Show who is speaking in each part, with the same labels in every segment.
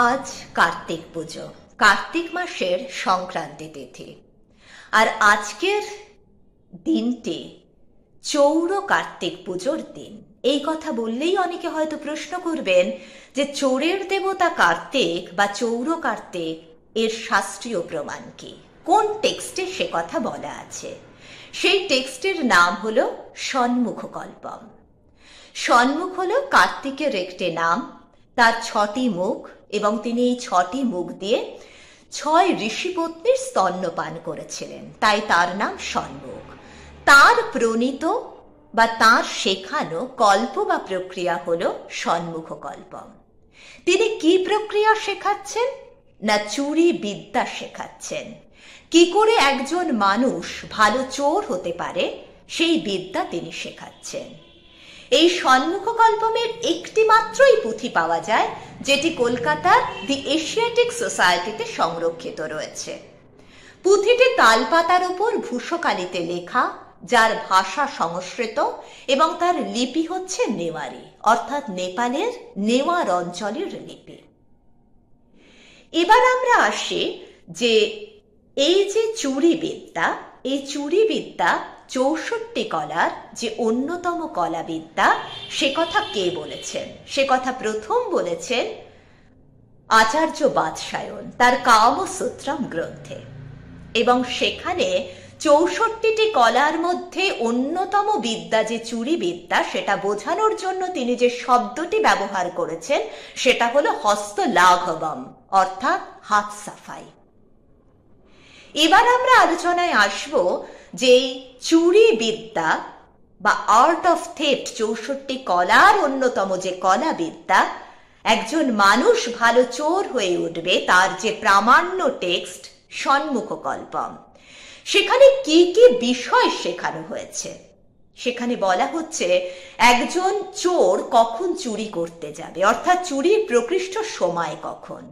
Speaker 1: আজ কার্তিক পুজো, কার্তিক মাসের সংক্রান্তি তিথি। আর আজকের দিনটি চৌর কার্তিক পুজোর দিন। এই কথা বললেই অনেকে হয়তো প্রশ্ন করবেন যে চোরের দেবতা কার্তিক বা চৌর কার্তিক এর শাস্ত্রীয় প্রমাণ কি, কোন টেক্সটে সে কথা বলা আছে। সেই টেক্সটের নাম হলো ষণ্মুখকল্পম। ষণ্মুখ হলো কার্তিকের একটি নাম, তার 6টি মুখ, এবং তিনি এই 6টি মুখ দিয়ে 6 ঋষিপত্নীর স্তন্যপান করেছিলেন, তাই তার নাম ষণ্মুখ। তার প্রণীত বা তার শেখানো কল্প বা প্রক্রিয়া হলো ষণ্মুখকল্পম। তিনি কি প্রক্রিয়া শেখাচ্ছেন না চুরি বিদ্যা শেখাচ্ছেন। কি করে একজন মানুষ ভালো চোর হতে পারে সেই বিদ্যা তিনি শেখাচ্ছেন। এই ষণ্মুখকল্পমের একটি মাত্রই পুঁথি পাওয়া যায়, যেটি কলকাতার দি এশিয়াটিক সোসাইটিতে সংরক্ষিত রয়েছে। পুঁথিটি তালপাতার উপর ভূষকালিতে লেখা, যার ভাষা সংস্কৃত এবং তার লিপি হচ্ছে নেওয়ারি, অর্থাৎ নেপালের নেওয়ার অঞ্চলের লিপি। এবার আমরা আসি যে এই যে চুরি বিদ্যা, এই চুরি বিদ্যা 64 কলার যে অন্যতম কলাবিদ্যা, সে কথা কে বলেছেন? সে কথা প্রথম বলেছেন আচার্য বাৎসায়ন তার কামসূত্রম গ্রন্থে। এবং সেখানে 64টি কলার মধ্যে অন্যতম বিদ্যা যে চুরি বিদ্যা, সেটা বোঝানোর জন্য তিনি যে শব্দটি ব্যবহার করেছেন সেটা হলো হস্তলাঘবম, অর্থাৎ হাত সাফাই। এবার আমরা আলোচনায় আসব যে চুরি বিদ্যা বা আর্ট অফ থেফট, 64 কলার অন্যতম যে কলা বিদ্যা, একজন মানুষ ভালো চোর হয়ে উঠবে তার যে প্রামাণ্য টেক্সট ষণ্মুখকল্পম, সেখানে কি কি বিষয় শেখানো হয়েছে। সেখানে বলা হচ্ছে একজন চোর কখন চুরি করতে যাবে, অর্থাৎ চুরির প্রকৃষ্ট সময় কখন।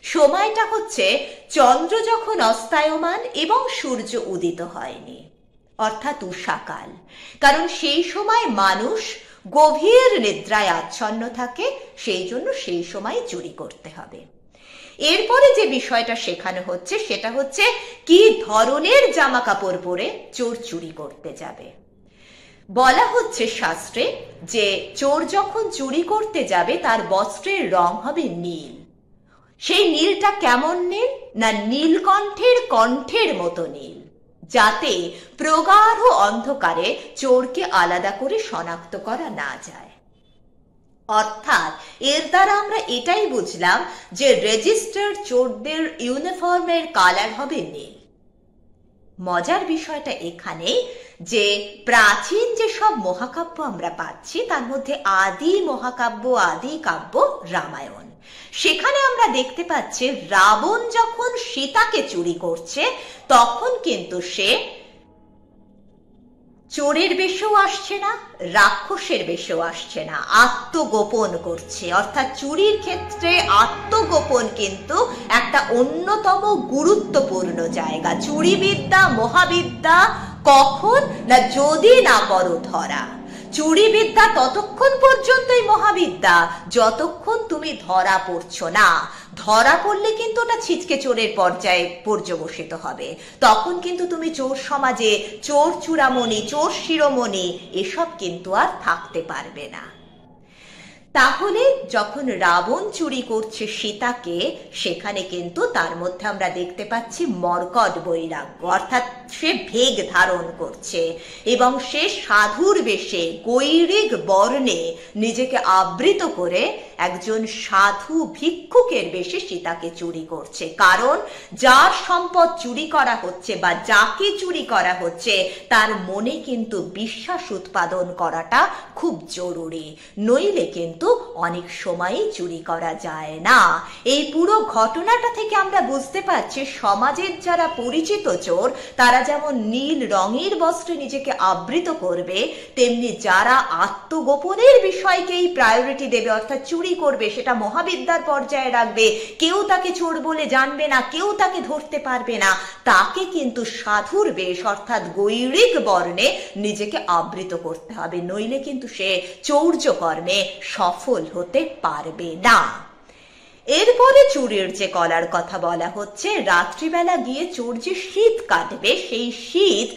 Speaker 1: সময়টা হচ্ছে চন্দ্র যখন অস্তায়মান এবং সূর্য উদিত হয়নি, অর্থাৎ উষাকাল। কারণ সেই সময় মানুষ গভীর নিদ্রায় আচ্ছন্ন থাকে, সেই জন্য সেই সময় চুরি করতে হবে। এরপরে যে বিষয়টা শেখানো হচ্ছে সেটা হচ্ছে কি ধরনের জামা কাপড় পরে চোর চুরি করতে যাবে। বলা হচ্ছে শাস্ত্রে যে চোর যখন চুরি করতে যাবে তার বস্ত্রের রং হবে নীল। সেই নীলটা কেমন নীল না নীলকণ্ঠের কণ্ঠের মতো নীল, যাতে প্রগাঢ় অন্ধকারে চোরকে আলাদা করে শনাক্ত করা না যায়। অর্থাৎ এর দ্বারা আমরা এটাই বুঝলাম যে রেজিস্টার্ড চোরদের ইউনিফর্মের কালার হবে নীল। মজার বিষয়টা এখানে যে প্রাচীন যে সব মহাকাব্য আমরা পাচ্ছি তার মধ্যে আদি মহাকাব্য, আদি কাব্য রামায়ণ, সেখানে আমরা দেখতে পাচ্ছি রাবণ যখন সীতাকে চুরি করছে তখন কিন্তু সে চোরের বেশেও আসছে না, রাক্ষসের বেশেও আসছে না, আত্মগোপন করছে। অর্থাৎ চুরির ক্ষেত্রে আত্মগোপন কিন্তু একটা অন্যতম গুরুত্বপূর্ণ জায়গা। চুরি বিদ্যা মহাবিদ্যা কখন না যদি না করো ধরা। চুরি বিদ্যা ততক্ষণ পর্যন্তই মহাবিদ্যা যতক্ষণ তুমি ধরা পড়ছো না। ধরা পড়লে কিন্তু ওটা ছিচকে চোরের পর্যায়ে পর্যবসিত হবে, তখন কিন্তু তুমি চোর সমাজে চোর চূড়ামণি, চোর শিরোমণি এসব কিন্তু আর থাকতে পারবে না। তাহলে যখন রাবণ চুরি করছে সীতাকে, সেখানে কিন্তু তার মধ্যে আমরা দেখতে পাচ্ছি মর্কট বৈরাগ্য, অর্থাৎ সে ভেগ ধারণ করছে এবং সে সাধুর বেশে গৈরিক বর্ণে নিজেকে আবৃত করে একজন সাধু ভিক্ষুকের বেশে সীতাকে চুরি করছে। কারণ যার সম্পদ চুরি করা হচ্ছে বা যাকে চুরি করা হচ্ছে তার মনে কিন্তু বিশ্বাস উৎপাদন করাটা খুব জরুরি, নইলে কিন্তু অনেক সময়ই চুরি করা যায় না। এই পুরো ঘটনাটা থেকে আমরা বুঝতে পারছি সমাজের যারা পরিচিত চোর তারা যেমন নীল রঙের বস্ত্রে নিজেকে আবৃত করবে, তেমনি যারা আত্মগোপনের বিষয়কেই প্রায়োরিটি দেবে, অর্থাৎ চুরি করবে সেটা মহাবিদ্যার পর্যায়ে রাখবে, কেউ তাকে চোর বলে জানবে না, কেউ তাকে ধরতে পারবে না, তাকে কিন্তু সাধুর বেশ অর্থাৎ গৈরিক বর্ণে নিজেকে আবৃত করতে হবে, নইলে কিন্তু সে চৌর্যকর্মে সফল হতে পারবে না। এরপরে চোরের যে কলার কথা বলা হচ্ছে, রাত্রিবেলা গিয়ে চোর যে শীত কাটবে, সেই শীত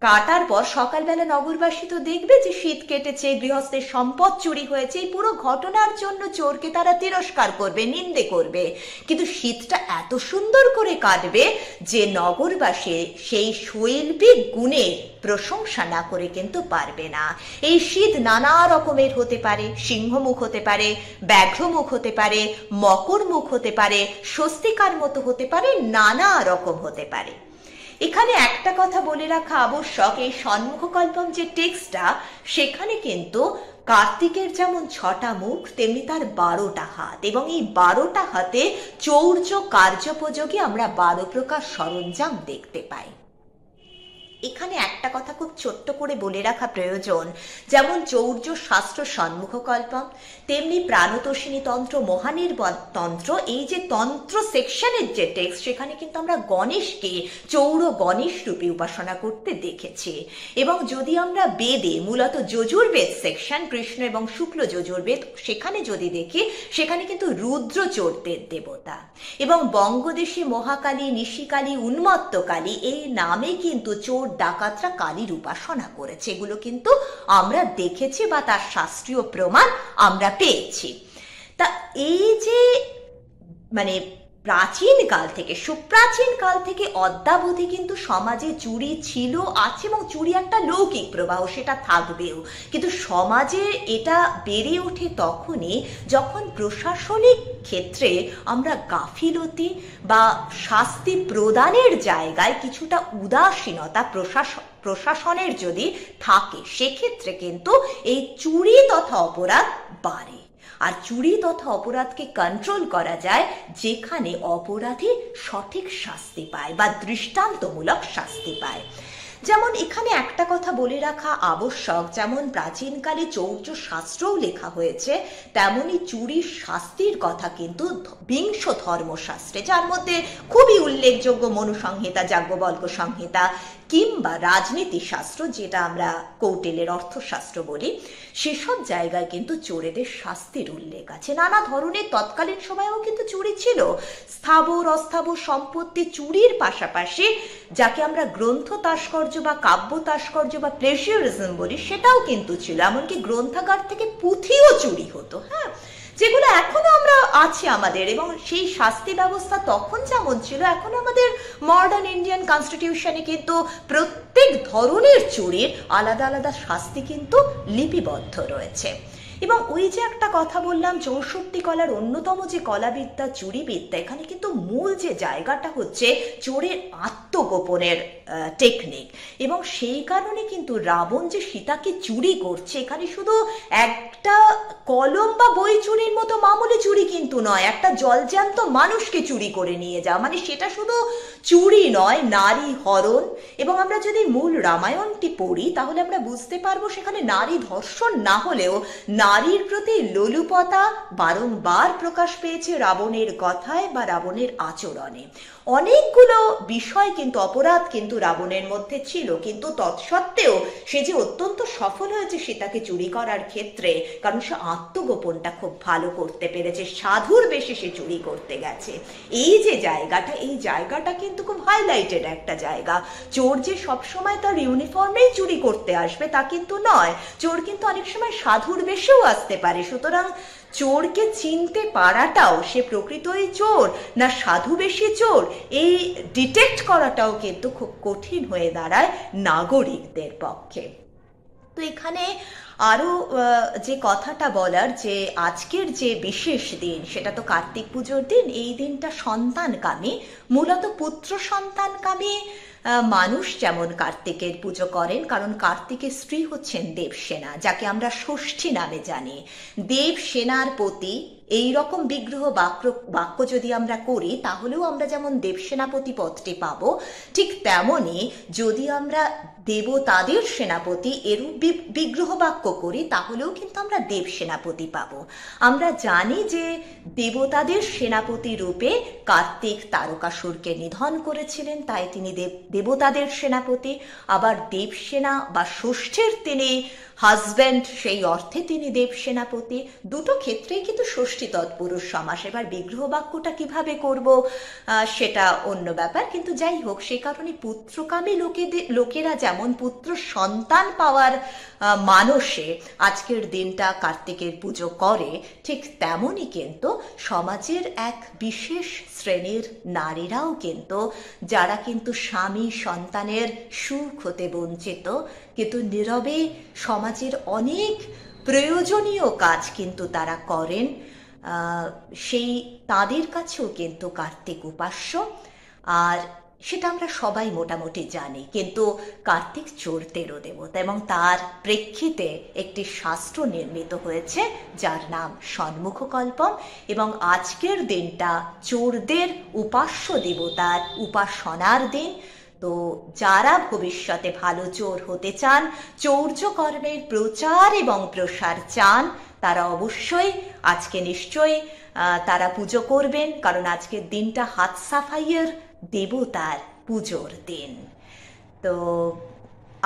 Speaker 1: কাটার পর সকালবেলা নগরবাসী তো দেখবে যে শীত কেটেছে, গৃহস্থের সম্পদ চুরি হয়েছে। এই পুরো ঘটনার জন্য চোরকে তারা তিরস্কার করবে, নিন্দে করবে, কিন্তু শীতটা এত সুন্দর করে কাটবে যে নগরবাসী সেই শৈল্পিক গুণের প্রশংসা না করে কিন্তু পারবে না। এই শীত নানা রকমের হতে পারে, সিংহমুখ হতে পারে, ব্যাঘ্রমুখ হতে পারে, মকর মুখ হতে পারে, স্বস্তিকার মতো হতে পারে, নানা রকম হতে পারে। এখানে একটা কথা বলে রাখা আবশ্যক, এই ষণ্মুখকল্পম যে টেক্সটটা, সেখানে কিন্তু কার্তিকের যেমন 6টা মুখ, তেমনি তার 12টা হাত, এবং এই 12টা হাতে চৌর্য কার্যোপযোগী আমরা 12 প্রকার সরঞ্জাম দেখতে পাই। এখানে একটা কথা খুব ছোট্ট করে বলে রাখা প্রয়োজন, যেমন চৌর্য শাস্ত্র ষণ্মুখকল্পম, তেমনি প্রাণতোষিনী তন্ত্র, মহানির্বাণ তন্ত্র, এই যে তন্ত্র সেকশনের যে টেক্সট, সেখানে কিন্তু আমরা গণেশকে চৌর গণেশ রূপে উপাসনা করতে দেখেছি। এবং যদি আমরা বেদে, মূলত যজুর্বেদ সেকশন, কৃষ্ণ এবং শুক্ল যজুর্বেদ, সেখানে যদি দেখি, সেখানে কিন্তু রুদ্র চোরদের দেবতা। এবং বঙ্গদেশে মহাকালী, নিশিকালী, উন্মত্তকালী, এই নামে কিন্তু চোর ডাকাতরা কালীর উপাসনা করেছে। এগুলো কিন্তু আমরা দেখেছি বা তার শাস্ত্রীয় প্রমাণ আমরা পেয়েছি। তা এই যে মানে প্রাচীন কাল থেকে, সুপ্রাচীন কাল থেকে অদ্যাবধি কিন্তু সমাজে চুরি ছিল, আছে, এবং চুরি একটা লৌকিক প্রবাহ, সেটা থাকবেও। কিন্তু সমাজে এটা বেড়ে ওঠে তখনই যখন প্রশাসনিক ক্ষেত্রে আমরা গাফিলতি বা শাস্তি প্রদানের জায়গায় কিছুটা উদাসীনতা প্রশাসনের যদি থাকে, সেক্ষেত্রে কিন্তু এই চুরি তথা অপরাধ বাড়ে। আর চুরি তথা অপরাধকে কন্ট্রোল করা যায় যেখানে অপরাধী সঠিক শাস্তি পায় বা দৃষ্টান্তমূলক শাস্তি পায়। যেমন এখানে একটা কথা বলে রাখা আবশ্যক, যেমন প্রাচীনকালে চৌর্য শাস্ত্রও লেখা হয়েছে, তেমনি চুরির শাস্তির কথা কিন্তু বিংশ ধর্মশাস্ত্রে, যার মধ্যে খুবই উল্লেখযোগ্য মনুসংহিতা, যাজ্ঞবল্ক্য সংহিতা, কিংবা রাজনীতি শাস্ত্র, যেটা আমরা কৌটিল্যের অর্থশাস্ত্র বলি, সেসব জায়গায় কিন্তু চোরেদের শাস্তির উল্লেখ আছে। নানা ধরনের তৎকালীন সময়েও কিন্তু চুরি ছিল। স্থাবর অস্থাবর সম্পত্তি চুরির পাশাপাশি যাকে আমরা গ্রন্থ তাৎপর্য বা কাব্য তাৎপর্য বা প্লেজিয়ারিজম বলি, সেটাও কিন্তু ছিল। এমনকি গ্রন্থাগার থেকে পুঁথিও চুরি হতো, হ্যাঁ, যেগুলো এখনো আমরা আছে আমাদের। এবং সেই শাস্তি ব্যবস্থা তখন যেমন ছিল, এখন আমাদের মডার্ন ইন্ডিয়ান কনস্টিটিউশনে কিন্তু প্রত্যেক ধরনের চুরির আলাদা আলাদা শাস্তি কিন্তু লিপিবদ্ধ রয়েছে। এবং ওই যে একটা কথা বললাম, 64 কলার অন্যতম যে কলাবিদ্যা চুরিবিদ্যা, এখানে কিন্তু মূল যে জায়গাটা হচ্ছে চোরের আত্মগোপনের টেকনিক। এবং সেই কারণে কিন্তু রাবণ যে সীতাকে চুরি করছে, এখানে শুধু একটা কলম বা বই চুরির মতো মামুলি চুরি কিন্তু নয়, একটা জলজ্যান্ত মানুষকে চুরি করে নিয়ে যাওয়া, মানে সেটা শুধু চুরি নয়, নারী হরণ। এবং আমরা যদি মূল রামায়ণটি পড়ি, তাহলে আমরা বুঝতে পারবো সেখানে নারী ধর্ষণ না হলেও নারীর প্রতি লোলুপতা বারংবার প্রকাশ পেয়েছে রাবণের কথায় বা রাবণের আচরণে। অনেকগুলো বিষয় কিন্তু, অপরাধ কিন্তু রাবণের মধ্যে ছিল, কিন্তু তৎসত্ত্বেও সে যে অত্যন্ত সফল হয়েছে সীতাকে চুরি করার ক্ষেত্রে, কারণ সে আত্মগোপনটা খুব ভালো করতে পেরেছে, সাধুর বেশে সে চুরি করতে গেছে। এই যে জায়গাটা, এই জায়গাটা কিন্তু খুব হাইলাইটেড একটা জায়গা। চোর যে সবসময় তার ইউনিফর্মেই চুরি করতে আসবে তা কিন্তু নয়, চোর কিন্তু অনেক সময় সাধুর বেশেও আসতে পারে। সুতরাং চোরকে চিনতে পারাটাও, সে প্রকৃতই চোর না সাধু বেশি চোর, এই ডিটেক্ট করাটাও কিন্তু খুব কঠিন হয়ে দাঁড়ায় নাগরিকদের পক্ষে। তো এখানে আরো যে কথাটা বলার, যে আজকের যে বিশেষ দিন, সেটা তো কার্তিক পুজোর দিন। এই দিনটা সন্তানকামী, মূলত পুত্র সন্তানকামী মানুষ যেমন কার্তিকের পুজো করেন, কারণ কার্তিকের স্ত্রী হচ্ছেন দেবসেনা, যাকে আমরা ষষ্ঠী নামে জানি। দেবসেনার প্রতি এই রকম বিগ্রহ বাক্য যদি আমরা করি, তাহলেও আমরা যেমন দেবসেনাপতি পদটি পাবো, ঠিক তেমনি যদি আমরা দেবতাদের সেনাপতি এরূপ বিগ্রহ বাক্য করি, তাহলেও কিন্তু আমরা দেব সেনাপতি পাবো। আমরা জানি যে দেবতাদের সেনাপতি রূপে কার্তিক তারকাসুরকে নিধন করেছিলেন, তাই তিনি দেবতাদের সেনাপতি। আবার দেবসেনা বা ষষ্ঠীর তিনি হাজব্যান্ড, সেই অর্থে তিনি দেব সেনাপতি। দুটো ক্ষেত্রেই কিন্তু ষষ্ঠী তৎপুরুষ সমাস। এবার বিগ্রহ বাক্যটা কিভাবে করব সেটা অন্য ব্যাপার, কিন্তু যাই হোক, সে কারণে পুত্রকামী লোকেরা যেমন পুত্র সন্তান পাওয়ার মানসে আজকের দিনটা কার্তিকের পুজো করে, ঠিক তেমনই কিন্তু সমাজের এক বিশেষ শ্রেণীর নারীরাও কিন্তু, যারা কিন্তু স্বামী সন্তানের সুখ হতে বঞ্চিত, কিন্তু নীরবে সমাজের অনেক প্রয়োজনীয় কাজ কিন্তু তারা করেন, সেই তাদের কাছেও কিন্তু কার্তিক উপাস্য। আর সেটা আমরা সবাই মোটামুটি জানি। কিন্তু কার্তিক চোরদেরও দেবতা, এবং তার প্রেক্ষিতে একটি শাস্ত্র নির্মিত হয়েছে যার নাম ষণ্মুখকল্পম। এবং আজকের দিনটা চোরদের উপাস্য দেবতার উপাসনার দিন। তো যারা ভবিষ্যতে ভালো চোর হতে চান, চৌর্যকর্মের প্রচার এবং প্রসার চান, তারা অবশ্যই আজকে নিশ্চয়ই তারা পুজো করবেন, কারণ আজকের দিনটা হাত সাফাইয়ের দেবতার পুজোর দিন। তো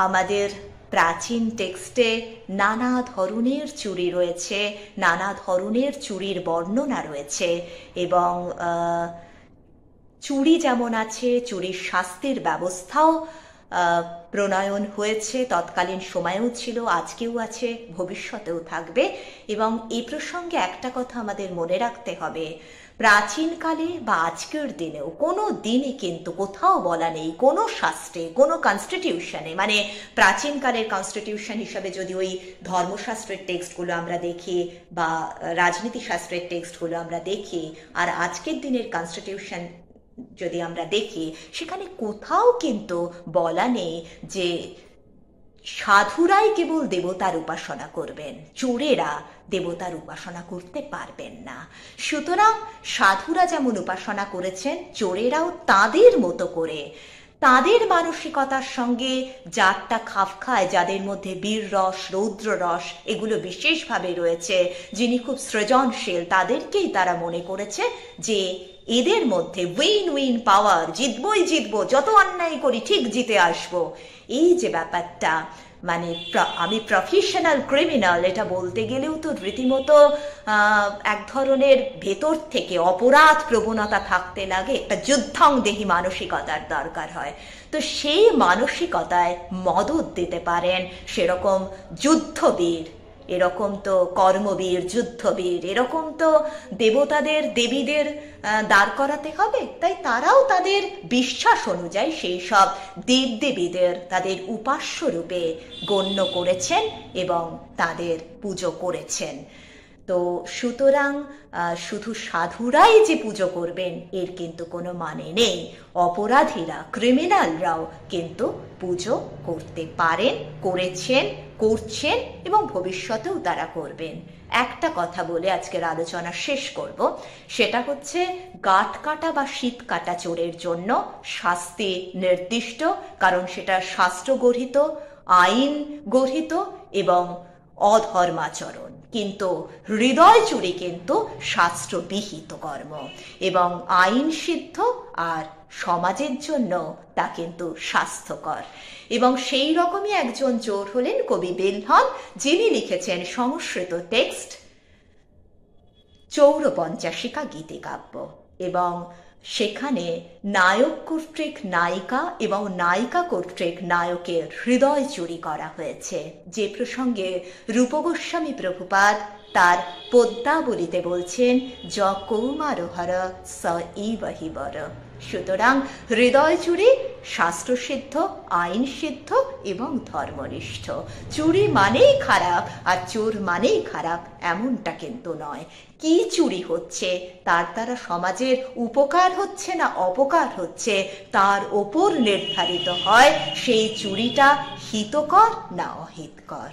Speaker 1: আমাদের প্রাচীন টেক্সটে নানা ধরনের চুড়ি রয়েছে, নানা ধরনের চুড়ির বর্ণনা রয়েছে, এবং চুড়ি যেমন আছে, চুড়ির শাস্তির ব্যবস্থাও প্রণয়ন হয়েছে, তৎকালীন সময়েও ছিল, আজকেও আছে, ভবিষ্যতেও থাকবে। এবং এই প্রসঙ্গে একটা কথা আমাদের মনে রাখতে হবে, প্রাচীনকালে বা আজকের দিনেও কোনো দিনই কিন্তু কোথাও বলা নেই, কোনো শাস্ত্রে, কোনো কনস্টিটিউশনে, মানে প্রাচীনকালের কনস্টিটিউশন হিসাবে যদি ওই ধর্মশাস্ত্রের টেক্সটগুলো আমরা দেখি বা রাজনীতি শাস্ত্রের টেক্সটগুলো আমরা দেখি, আর আজকের দিনের কনস্টিটিউশন যদি আমরা দেখি, সেখানে কোথাও কিন্তু বলা নেই যে সাধুরাই কেবল দেবতার উপাসনা করবেন, চোরেরা দেবতার উপাসনা করতে পারবেন না। সুতরাং সাধুরা যেমন উপাসনা করেছেন, চোরেরাও তাদের মতো করে, তাদের মানসিকতার সঙ্গে যারটা খাপ খায়, যাদের মধ্যে বীর রস, রৌদ্র রস এগুলো বিশেষভাবে রয়েছে, যিনি খুব সৃজনশীল, তাদেরকেই তারা মনে করেছে যে এদের মধ্যে উইন উইন পাওয়ার, জিতবই জিতবো, যত অন্যায় করি ঠিক জিতে আসবো, এই যে ব্যাপারটা, মানে আমি প্রফেশনাল ক্রিমিনাল এটা বলতে গেলেও তো রীতিমতো এক ধরনের ভেতর থেকে অপরাধ প্রবণতা থাকতে লাগে, একটা যুদ্ধাংদেহী মানসিকতার দরকার হয়। তো সেই মানসিকতায় মদত দিতে পারেন সেরকম যুদ্ধবীর, এরকম তো কর্মবীর, যুদ্ধবীর, এরকম তো দেবতাদের দেবীদের দাঁড় করাতে হবে। তাই তারাও তাদের বিশ্বাস অনুযায়ী সেই সব দেবদেবীদের তাদের উপাস্য রূপে গণ্য করেছেন এবং তাদের পুজো করেছেন। তো সুতরাং শুধু সাধুরাই যে পুজো করবেন এর কিন্তু কোনো মানে নেই। অপরাধীরা, ক্রিমিনালরাও কিন্তু পুজো করতে পারেন, করেছেন, করছেন এবং ভবিষ্যতেও তারা করবেন। একটা কথা বলে আজকের আলোচনা শেষ করব, সেটা হচ্ছে গাঁট কাটা বা শীত কাটা চোরের জন্য শাস্তি নির্দিষ্ট, কারণ সেটা শাস্ত্র গঠিত, আইন গঠিত এবং অধর্মাচরণ। কিন্তু হৃদয় চুরি কিন্তু শাস্ত্রবিহিত কর্ম এবং আইন সিদ্ধ, আর সমাজের জন্য তা কিন্তু স্বাস্থ্যকর। এবং সেই রকমই একজন চোর হলেন কবি বেলহন, যিনি লিখেছেন সংস্কৃত টেক্সট চৌরপঞ্চাশিকা গীতিকাব্য, এবং সেখানে নায়ক কর্তৃক নায়িকা এবং নায়িকা কর্তৃক নায়কের হৃদয় চুরি করা হয়েছে, যে প্রসঙ্গে রূপগোস্বামী প্রভুপাদ তার পদ্মাবলিতে বলছেন, য কৌমারোহর স ইবহি বর। সুতরাং হৃদয় চুরি শাস্ত্রসিদ্ধ, আইন সিদ্ধ এবং ধর্মনিষ্ঠ। চুরি মানেই খারাপ আর চোর মানেই খারাপ এমনটা কিন্তু নয়। কি চুরি হচ্ছে, তার দ্বারা সমাজের উপকার হচ্ছে না অপকার হচ্ছে, তার ওপর নির্ধারিত হয় সেই চুরিটা হিতকর না অহিতকর।